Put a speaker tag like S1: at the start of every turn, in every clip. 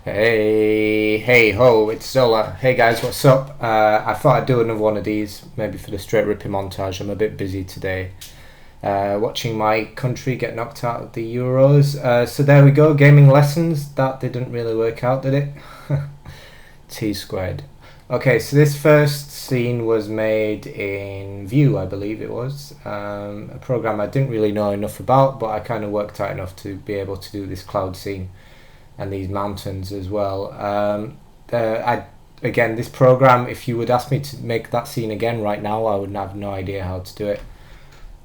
S1: Hey ho, it's Zola. Hey guys, what's up? I thought I'd do another one of these, maybe for the Str8 Rippin montage. I'm a bit busy today. Watching my country get knocked out of the Euros. So there we go, gaming lessons. That didn't really work out, did it? T squared. Okay, so this first scene was made in Vue, I believe it was. A program I didn't really know enough about, but I kind of worked out enough to be able to do this cloud scene and these mountains as well. Again, this program, if you would ask me to make that scene again right now, I would have no idea how to do it.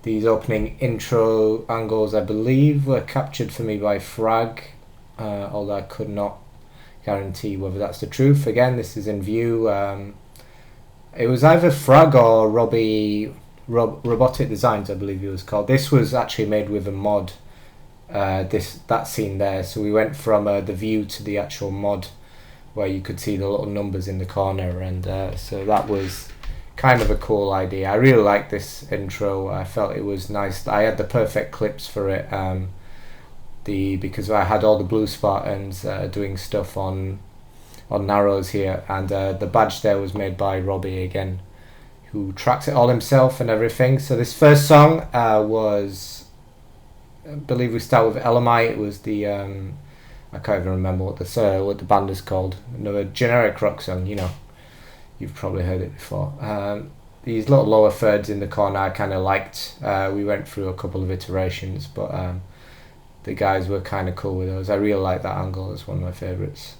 S1: These opening intro angles, I believe, were captured for me by Frag, although I could not guarantee whether that's the truth. Again, this is in Vue. It was either Frag or Robotic Designs, I believe it was called. This was actually made with a mod. That scene there, so we went from the view to the actual mod where you could see the little numbers in the corner, and so that was kind of a cool idea. I really liked this intro. I felt it was nice. I had the perfect clips for it, because I had all the blue Spartans doing stuff on narrows here, and the badge there was made by Robbie again, who tracks it all himself and everything. So this first song was, I believe we start with LMI. It was the I can't even remember what the band is called. Another generic rock song. You've probably heard it before. These little lower thirds in the corner I kind of liked. We went through a couple of iterations, but the guys were kind of cool with those. I really like that angle. It's one of my favorites.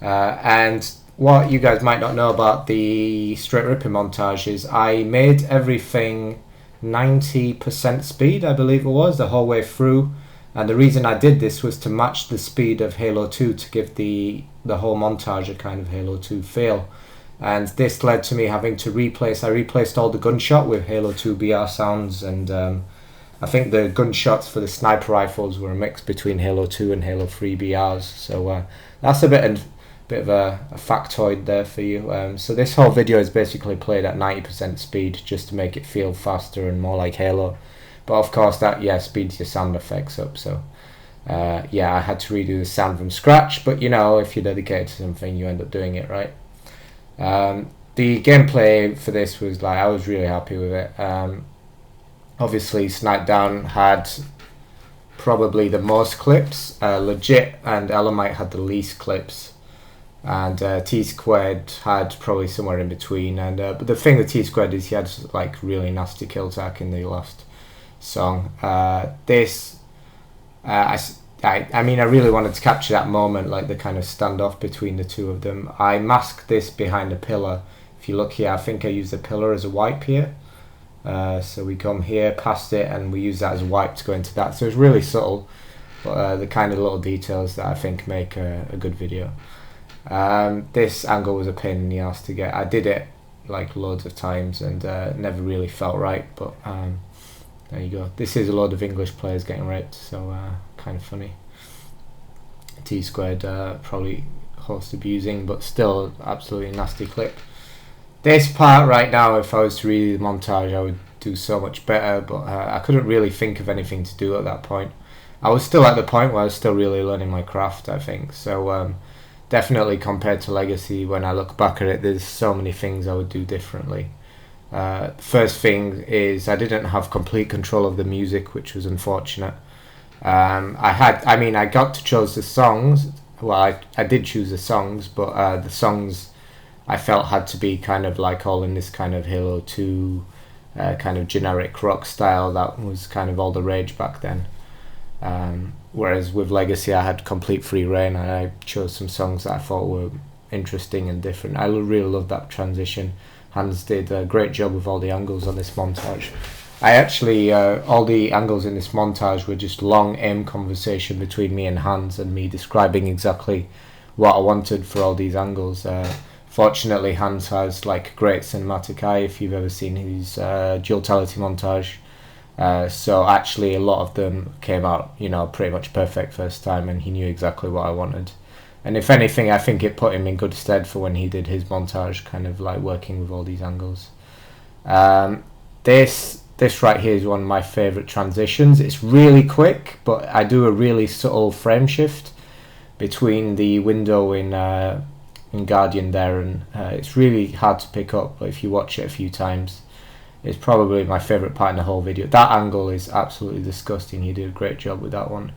S1: And what you guys might not know about the Str8 Rippin montage is I made everything 90% speed, I believe it was, the whole way through, and the reason I did this was to match the speed of Halo 2 to give the whole montage a kind of Halo 2 feel. And this led to me having to I replaced all the gunshot with Halo 2 BR sounds, and I think the gunshots for the sniper rifles were a mix between Halo 2 and Halo 3 BRs, so that's a bit of a factoid there for you. So this whole video is basically played at 90% speed just to make it feel faster and more like Halo, but of course that speeds your sound effects up. So I had to redo the sound from scratch, but if you're dedicated to something, you end up doing it right. The gameplay for this was I was really happy with it. Obviously Snipe Down had probably the most clips, legit, and Elamite had the least clips, and T squared had probably somewhere in between. And but the thing with T squared is he had really nasty kill tack in the last song. I really wanted to capture that moment, the kind of standoff between the two of them. I masked this behind a pillar. If you look here, I think I used a pillar as a wipe here. So we come here past it and we use that as a wipe to go into that. So it's really subtle, but the kind of little details that I think make a good video. This angle was a pain in the ass to get. I did it loads of times and never really felt right, but there you go. This is a load of English players getting raped, so kind of funny. T squared probably host abusing, but still absolutely nasty clip. This part right now, if I was to read the montage, I would do so much better, but I couldn't really think of anything to do at that point. I was still at the point where I was still really learning my craft, I think. So definitely compared to Legacy, when I look back at it, there's so many things I would do differently. First thing is I didn't have complete control of the music, which was unfortunate. I got to choose the songs. Well, I did choose the songs, but the songs I felt had to be kind of all in this kind of Halo 2 kind of generic rock style that was kind of all the rage back then. Whereas with Legacy I had complete free reign, and I chose some songs that I thought were interesting and different. I really loved that transition. Hans did a great job with all the angles on this montage. I actually, all the angles in this montage were just long aim conversation between me and Hans, and me describing exactly what I wanted for all these angles. Fortunately, Hans has great cinematic eye if you've ever seen his duality montage. So actually a lot of them came out, pretty much perfect first time, and he knew exactly what I wanted. And if anything, I think it put him in good stead for when he did his montage, kind of working with all these angles. This right here is one of my favourite transitions. It's really quick, but I do a really subtle frame shift between the window in Guardian there, and it's really hard to pick up, but if you watch it a few times, it's probably my favourite part in the whole video. That angle is absolutely disgusting. He did a great job with that one.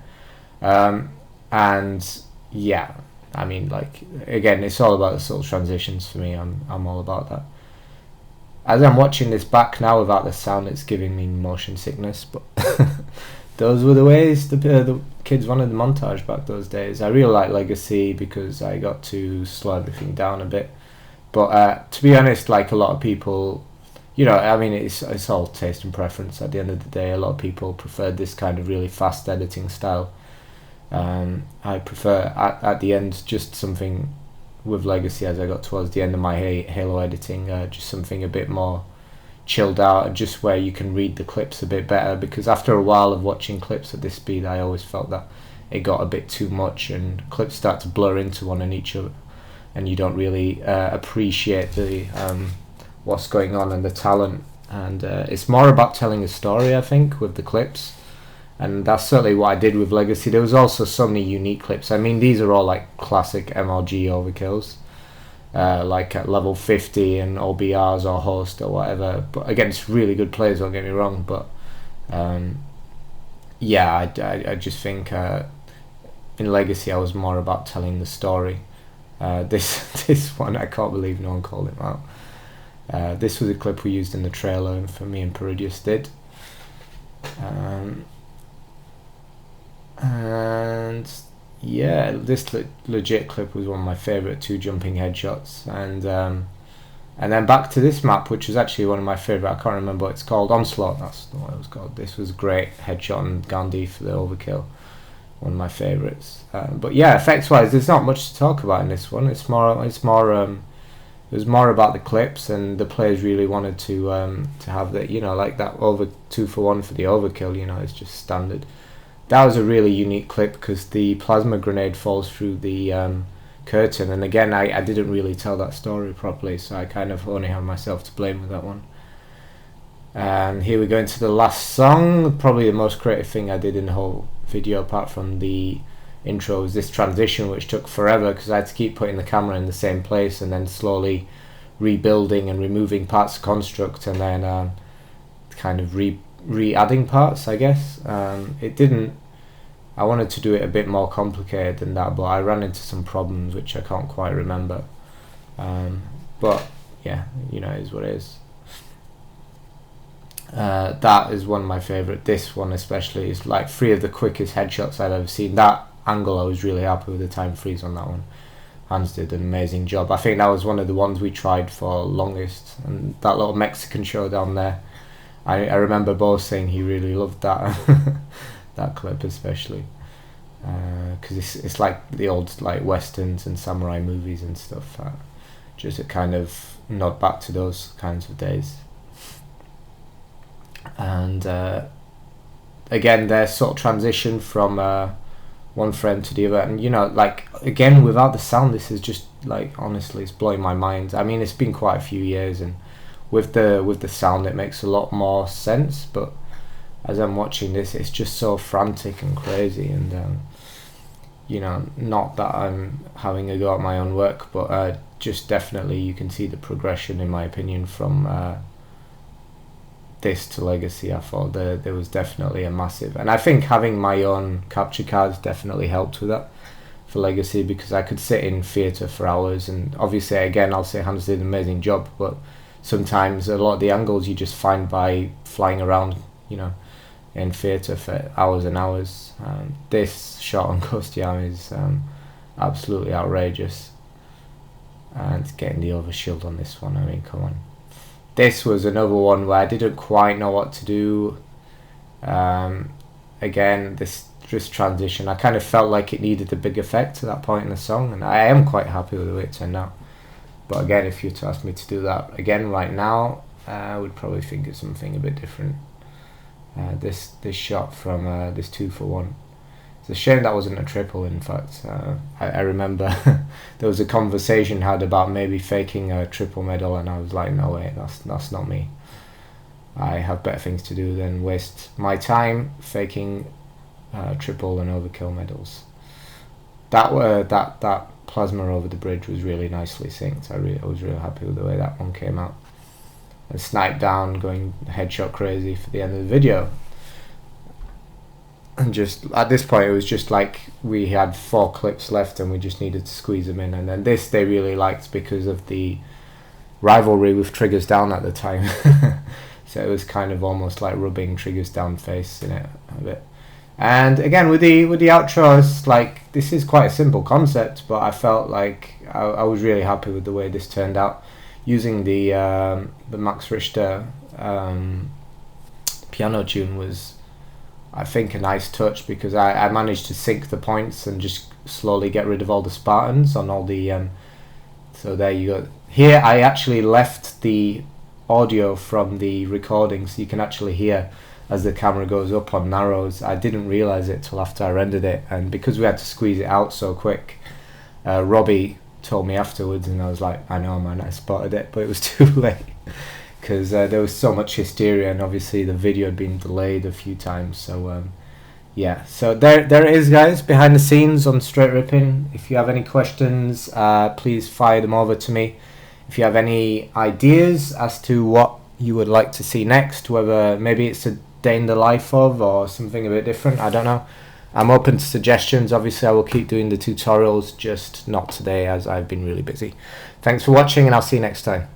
S1: And yeah, I mean, like, again, it's all about the subtle transitions for me. I'm all about that. As I'm watching this back now without the sound, it's giving me motion sickness, but those were the ways the kids wanted the montage back those days. I really like Legacy because I got to slow everything down a bit. But to be honest, like a lot of people, you know, I mean, it's all taste and preference at the end of the day. A lot of people preferred this kind of really fast editing style. I prefer at the end just something with Legacy as I got towards the end of my Halo editing, just something a bit more chilled out, just where you can read the clips a bit better, because after a while of watching clips at this speed I always felt that it got a bit too much and clips start to blur into one and each other, and you don't really appreciate the what's going on and the talent, and it's more about telling a story, I think, with the clips. And that's certainly what I did with Legacy. There was also so many unique clips. I mean, these are all like classic MLG overkills, like at level 50 and OBRs or host or whatever. But again, it's really good plays, don't get me wrong. But yeah, I just think in Legacy I was more about telling the story. This one, I can't believe no one called it out. This was a clip we used in the trailer, and for me and Peridius did. And yeah, this legit clip was one of my favourite, 2 jumping headshots, and then back to this map, which was actually one of my favourite. I can't remember what it's called. Onslaught, that's what it was called. This was great headshot on Gandhi for the overkill, one of my favourites. But yeah, effects wise, there's not much to talk about in this one. It was more about the clips, and the players really wanted to have that, you know, like that over 2-for-1 for the overkill. You know, it's just standard. That was a really unique clip because the plasma grenade falls through the curtain, and again I didn't really tell that story properly, so I kind of only have myself to blame with that one. And here we go into the last song. Probably the most creative thing I did in the whole video, apart from the intro, was this transition, which took forever because I had to keep putting the camera in the same place and then slowly rebuilding and removing parts of construct, and then kind of re-adding parts, I guess. I wanted to do it a bit more complicated than that, but I ran into some problems which I can't quite remember. But yeah, you know, it is what it is. That is one of my favourite. This one especially is like 3 of the quickest headshots I've ever seen. That angle, I was really happy with the time freeze on that one. Hans did an amazing job. I think that was one of the ones we tried for longest, and that little Mexican showdown there, I remember both saying he really loved that that clip especially, because it's like the old like westerns and samurai movies and stuff, just a kind of nod back to those kinds of days. And again, their sort of transition from one frame to the other, and you know, like again without the sound, this is just like, honestly, it's blowing my mind. I mean, it's been quite a few years, and with the sound it makes a lot more sense, but as I'm watching this, it's just so frantic and crazy, and you know, not that I'm having a go at my own work, but just definitely you can see the progression, in my opinion, from this to Legacy. I thought there was definitely a massive, and I think having my own capture cards definitely helped with that for Legacy, because I could sit in theatre for hours, and obviously again I'll say Hans did an amazing job, but sometimes a lot of the angles you just find by flying around, you know, in theatre for hours and hours. This shot on Ghost Yam is absolutely outrageous, and getting the overshield on this one, I mean, come on. This was another one where I didn't quite know what to do. Again, this transition, I kind of felt like it needed a big effect to that point in the song, and I am quite happy with the way it turned out. But again, if you were to ask me to do that again right now, I would probably think of something a bit different. This shot from this 2-for-1. It's a shame that wasn't a triple, in fact. I remember there was a conversation had about maybe faking a triple medal, and I was like, no way, that's not me. I have better things to do than waste my time faking triple and overkill medals. that plasma over the bridge was really nicely synced. I was really happy with the way that one came out. And Snipe Down going headshot crazy for the end of the video. And just at this point, it was just like we had 4 clips left and we just needed to squeeze them in. And then this they really liked because of the rivalry with Triggers Down at the time. So it was kind of almost like rubbing Triggers Down face in it a bit. And again, with the outros, like, this is quite a simple concept, but I felt like I was really happy with the way this turned out. Using the Max Richter piano tune was, I think, a nice touch, because I managed to sync the points and just slowly get rid of all the Spartans on all the so there you go. Here I actually left the audio from the recording, so you can actually hear as the camera goes up on narrows. I didn't realize it till after I rendered it, and because we had to squeeze it out so quick, Robbie told me afterwards, and I was like, I know, man, I spotted it, but it was too late, because there was so much hysteria, and obviously the video had been delayed a few times. So yeah, so there it is, guys, behind the scenes on Str8 Rippin. If you have any questions, please fire them over to me. If you have any ideas as to what you would like to see next, whether maybe it's a day in the life of or something a bit different, I don't know. I'm open to suggestions. Obviously I will keep doing the tutorials, just not today as I've been really busy. Thanks for watching, and I'll see you next time.